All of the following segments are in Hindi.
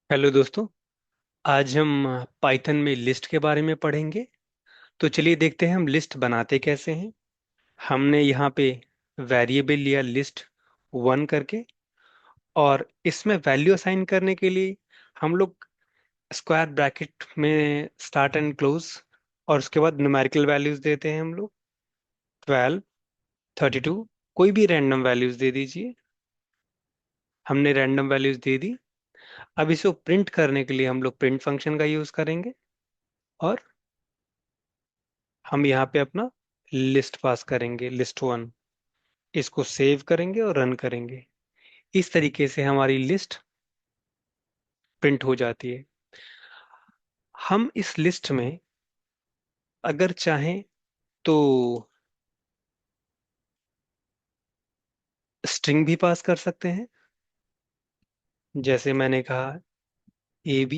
हेलो दोस्तों। आज हम पाइथन में लिस्ट के बारे में पढ़ेंगे। तो चलिए देखते हैं हम लिस्ट बनाते कैसे हैं। हमने यहाँ पे वेरिएबल लिया लिस्ट वन करके, और इसमें वैल्यू असाइन करने के लिए हम लोग स्क्वायर ब्रैकेट में स्टार्ट एंड क्लोज, और उसके बाद न्यूमेरिकल वैल्यूज देते हैं हम लोग। 12, 32, कोई भी रैंडम वैल्यूज दे दीजिए। हमने रैंडम वैल्यूज दे दी। अब इसको प्रिंट करने के लिए हम लोग प्रिंट फंक्शन का यूज करेंगे, और हम यहाँ पे अपना लिस्ट पास करेंगे, लिस्ट वन। इसको सेव करेंगे और रन करेंगे। इस तरीके से हमारी लिस्ट प्रिंट हो जाती है। हम इस लिस्ट में अगर चाहें तो स्ट्रिंग भी पास कर सकते हैं। जैसे मैंने कहा AB,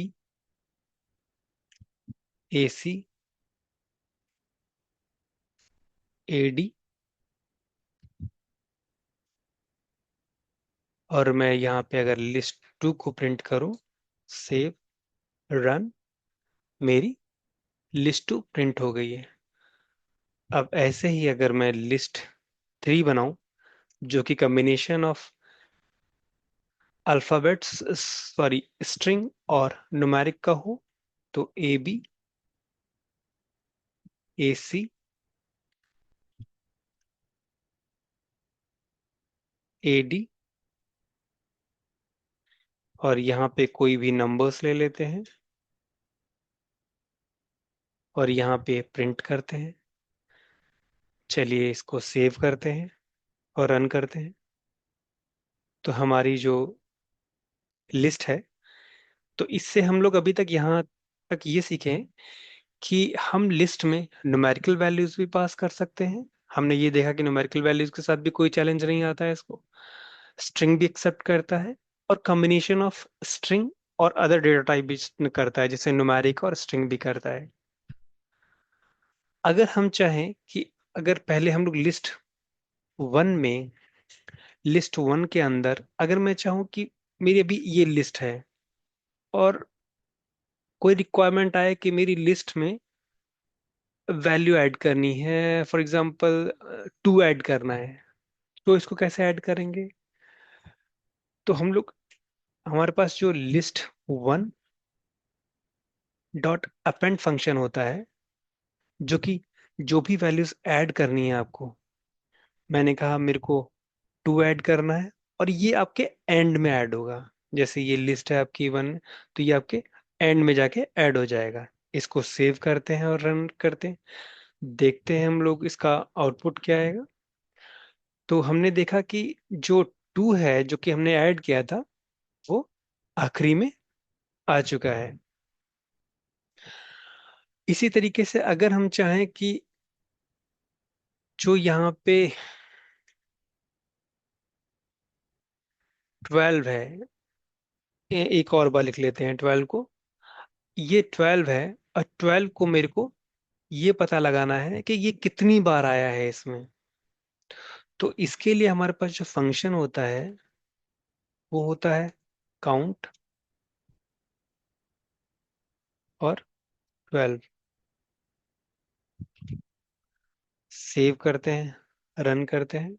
AC, AD, और मैं यहाँ पे अगर लिस्ट टू को प्रिंट करूँ, सेव, रन, मेरी लिस्ट टू प्रिंट हो गई है। अब ऐसे ही अगर मैं लिस्ट थ्री बनाऊं, जो कि combination of alphabets, sorry, string और न्यूमेरिक का हो, तो AB, AC, AD, और यहाँ पे कोई भी नंबर्स ले लेते हैं और यहाँ पे प्रिंट करते हैं। चलिए इसको सेव करते हैं और रन करते हैं। तो हमारी जो लिस्ट है, तो इससे हम लोग अभी तक यहाँ तक ये सीखे हैं कि हम लिस्ट में न्यूमेरिकल वैल्यूज भी पास कर सकते हैं। हमने ये देखा कि न्यूमेरिकल वैल्यूज के साथ भी कोई चैलेंज नहीं आता है इसको। स्ट्रिंग भी एक्सेप्ट करता है, और कॉम्बिनेशन ऑफ स्ट्रिंग और अदर डेटा टाइप भी करता है, जैसे न्यूमेरिक और स्ट्रिंग भी करता है। अगर हम चाहें कि अगर पहले हम लोग वन में लिस्ट वन के अंदर अगर मैं चाहूँ कि मेरी अभी ये लिस्ट है, और कोई रिक्वायरमेंट आए कि मेरी लिस्ट में वैल्यू ऐड करनी है, फॉर एग्जांपल टू ऐड करना है, तो इसको कैसे ऐड करेंगे? तो हम लोग, हमारे पास जो list one dot append function होता है, जो कि जो भी वैल्यूज ऐड करनी है आपको, मैंने कहा मेरे को टू ऐड करना है, और ये आपके एंड में ऐड होगा। जैसे ये लिस्ट है आपकी वन, तो ये आपके एंड में जाके ऐड हो जाएगा। इसको सेव करते हैं और रन करते हैं। देखते हैं हम लोग इसका आउटपुट क्या आएगा। तो हमने देखा कि जो टू है, जो कि हमने ऐड किया था, वो आखिरी में आ चुका है। इसी तरीके से अगर हम चाहें कि जो यहाँ पे 12 है, एक और बार लिख लेते हैं 12 को। ये 12 है, और 12 को मेरे को ये पता लगाना है कि ये कितनी बार आया है इसमें। तो इसके लिए हमारे पास जो फंक्शन होता है, वो होता है काउंट और 12। सेव करते हैं, रन करते हैं।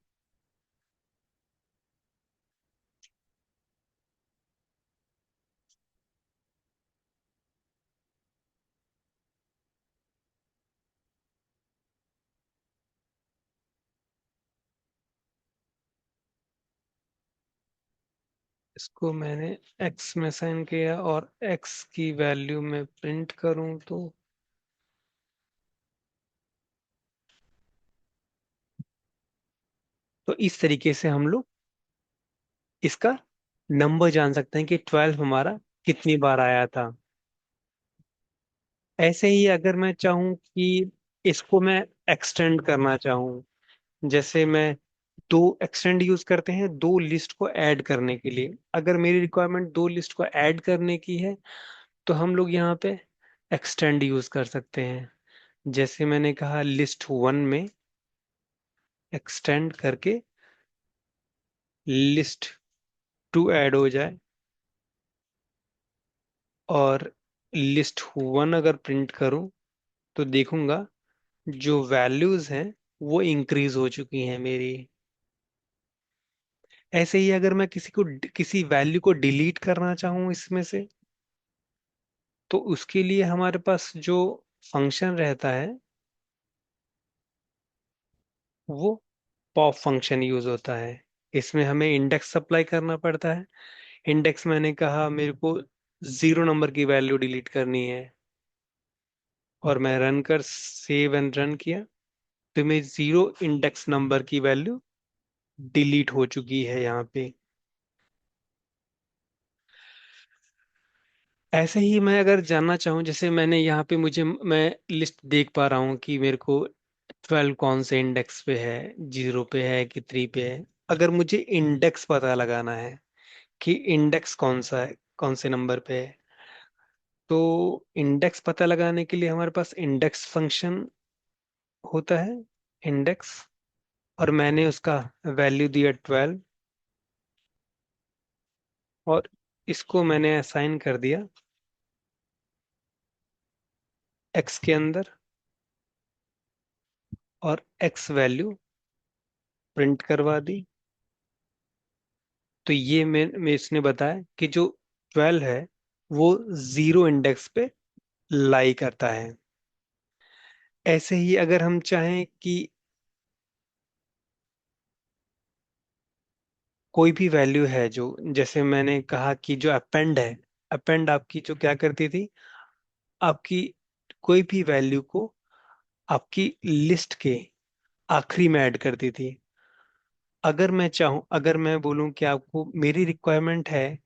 इसको मैंने एक्स में साइन किया, और एक्स की वैल्यू में प्रिंट करूं तो इस तरीके से हम लोग इसका नंबर जान सकते हैं कि 12 हमारा कितनी बार आया था। ऐसे ही अगर मैं चाहूँ कि इसको मैं एक्सटेंड करना चाहूँ, जैसे मैं दो एक्सटेंड यूज करते हैं दो लिस्ट को ऐड करने के लिए। अगर मेरी रिक्वायरमेंट दो लिस्ट को ऐड करने की है, तो हम लोग यहाँ पे एक्सटेंड यूज कर सकते हैं। जैसे मैंने कहा लिस्ट वन में एक्सटेंड करके लिस्ट टू ऐड हो जाए, और लिस्ट वन अगर प्रिंट करूं तो देखूंगा जो वैल्यूज हैं वो इंक्रीज हो चुकी हैं मेरी। ऐसे ही अगर मैं किसी वैल्यू को डिलीट करना चाहूं इसमें से, तो उसके लिए हमारे पास जो फंक्शन रहता है वो पॉप फंक्शन यूज होता है। इसमें हमें इंडेक्स अप्लाई करना पड़ता है। इंडेक्स मैंने कहा मेरे को 0 नंबर की वैल्यू डिलीट करनी है, और मैं रन कर सेव एंड रन किया तो मेरी 0 इंडेक्स नंबर की वैल्यू डिलीट हो चुकी है यहाँ पे। ऐसे ही मैं अगर जानना चाहूँ, जैसे मैंने यहाँ पे मैं लिस्ट देख पा रहा हूँ कि मेरे को 12 कौन से इंडेक्स पे है, 0 पे है कि 3 पे है। अगर मुझे इंडेक्स पता लगाना है कि इंडेक्स कौन सा है, कौन से नंबर पे है, तो इंडेक्स पता लगाने के लिए हमारे पास इंडेक्स फंक्शन होता है, इंडेक्स। और मैंने उसका वैल्यू दिया 12, और इसको मैंने असाइन कर दिया एक्स के अंदर, और एक्स वैल्यू प्रिंट करवा दी। तो ये मैं इसने बताया कि जो 12 है वो 0 इंडेक्स पे लाई करता है। ऐसे ही अगर हम चाहें कि कोई भी वैल्यू है जो, जैसे मैंने कहा कि जो अपेंड है, अपेंड आपकी जो क्या करती थी, आपकी कोई भी वैल्यू को आपकी लिस्ट के आखिरी में ऐड करती थी। अगर मैं बोलूं कि आपको मेरी रिक्वायरमेंट है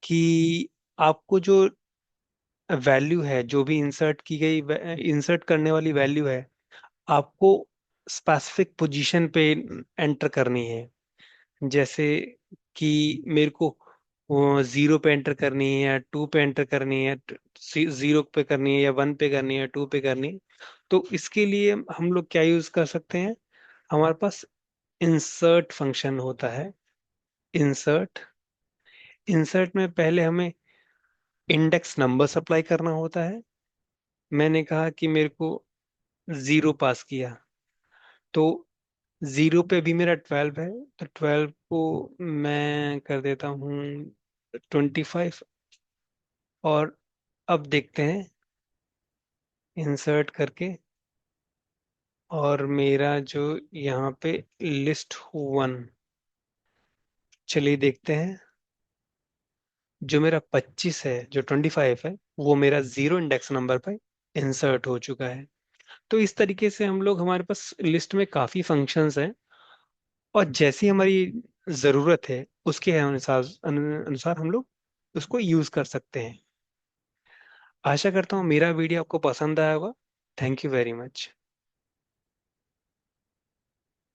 कि आपको जो वैल्यू है, जो भी इंसर्ट की गई, इंसर्ट करने वाली वैल्यू है, आपको स्पेसिफिक पोजीशन पे एंटर करनी है। जैसे कि मेरे को 0 पे एंटर करनी है, या 2 पे एंटर करनी है, 0 पे करनी है, या 1 पे करनी है, 2 पे करनी है। तो इसके लिए हम लोग क्या यूज कर सकते हैं, हमारे पास इंसर्ट फंक्शन होता है। इंसर्ट इंसर्ट में पहले हमें इंडेक्स नंबर सप्लाई करना होता है। मैंने कहा कि मेरे को 0 पास किया, तो 0 पे भी मेरा 12 है, तो 12 को मैं कर देता हूँ 25। और अब देखते हैं इंसर्ट करके, और मेरा जो यहाँ पे लिस्ट वन, चलिए देखते हैं। जो मेरा 25 है, जो 25 है, वो मेरा 0 इंडेक्स नंबर पर इंसर्ट हो चुका है। तो इस तरीके से हम लोग, हमारे पास लिस्ट में काफी फंक्शंस हैं, और जैसी हमारी जरूरत है उसके अनुसार हम लोग उसको यूज कर सकते हैं। आशा करता हूँ मेरा वीडियो आपको पसंद आया होगा। Thank you very much.